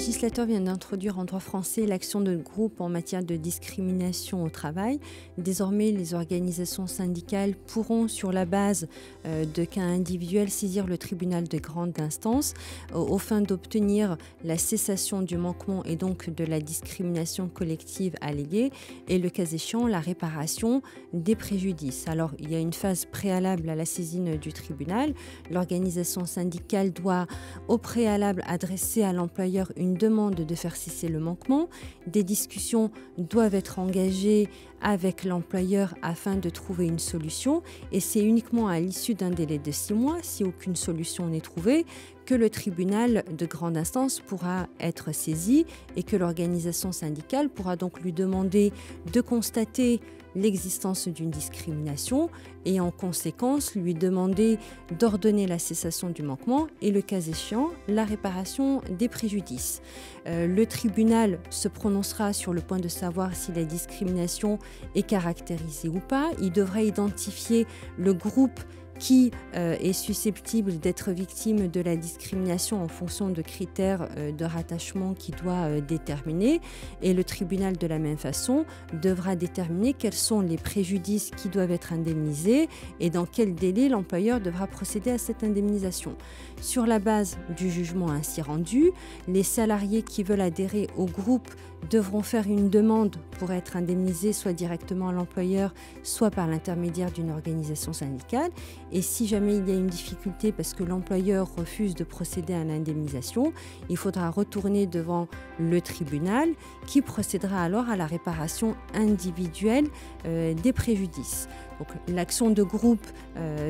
législateur vient d'introduire en droit français l'action de groupe en matière de discrimination au travail. Désormais, les organisations syndicales pourront, sur la base de cas individuels, saisir le tribunal de grande instance aux fins d'obtenir la cessation du manquement et donc de la discrimination collective alléguée et, le cas échéant, la réparation des préjudices. Alors, il y a une phase préalable à la saisine du tribunal. L'organisation syndicale doit, au préalable, adresser à l'employeur une demande de faire cesser le manquement. Des discussions doivent être engagées avec l'employeur afin de trouver une solution, et c'est uniquement à l'issue d'un délai de 6 mois, si aucune solution n'est trouvée, que le tribunal de grande instance pourra être saisi et que l'organisation syndicale pourra donc lui demander de constater l'existence d'une discrimination et en conséquence lui demander d'ordonner la cessation du manquement et, le cas échéant, la réparation des préjudices. Le tribunal se prononcera sur le point de savoir si la discrimination est caractérisée ou pas. Il devra identifier le groupe qui est susceptible d'être victime de la discrimination en fonction de critères de rattachement qu'il doit déterminer. Et le tribunal, de la même façon, devra déterminer quels sont les préjudices qui doivent être indemnisés et dans quel délai l'employeur devra procéder à cette indemnisation. Sur la base du jugement ainsi rendu, les salariés qui veulent adhérer au groupe devront faire une demande pour être indemnisés soit directement à l'employeur, soit par l'intermédiaire d'une organisation syndicale. Et si jamais il y a une difficulté parce que l'employeur refuse de procéder à l'indemnisation, il faudra retourner devant le tribunal qui procédera alors à la réparation individuelle des préjudices. Donc, l'action de groupe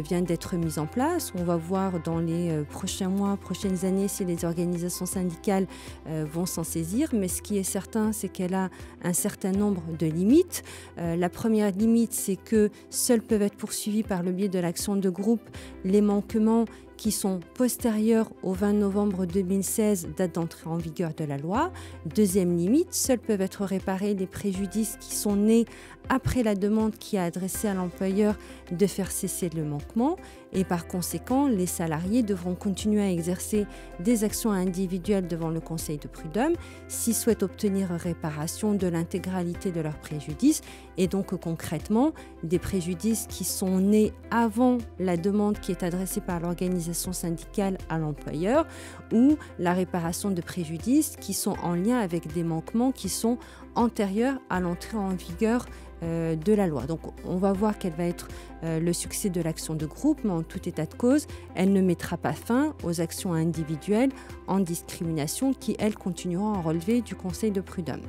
vient d'être mise en place. On va voir dans les prochains mois, prochaines années si les organisations syndicales vont s'en saisir. Mais ce qui est certain, c'est qu'elle a un certain nombre de limites. La première limite, c'est que seuls peuvent être poursuivis par le biais de l'action de groupe les manquements qui sont postérieurs au 20 novembre 2016, date d'entrée en vigueur de la loi. Deuxième limite, seuls peuvent être réparés les préjudices qui sont nés après la demande qui a adressé à l'employeur de faire cesser le manquement. Et par conséquent, les salariés devront continuer à exercer des actions individuelles devant le Conseil de prud'homme s'ils souhaitent obtenir réparation de l'intégralité de leurs préjudices. Et donc concrètement, des préjudices qui sont nés avant la demande qui est adressée par l'organisation syndicale à l'employeur, ou la réparation de préjudices qui sont en lien avec des manquements qui sont antérieurs à l'entrée en vigueur de la loi. Donc on va voir quel va être le succès de l'action de groupe, mais en tout état de cause, elle ne mettra pas fin aux actions individuelles en discrimination qui, elles, continueront à relever du Conseil de prud'homme.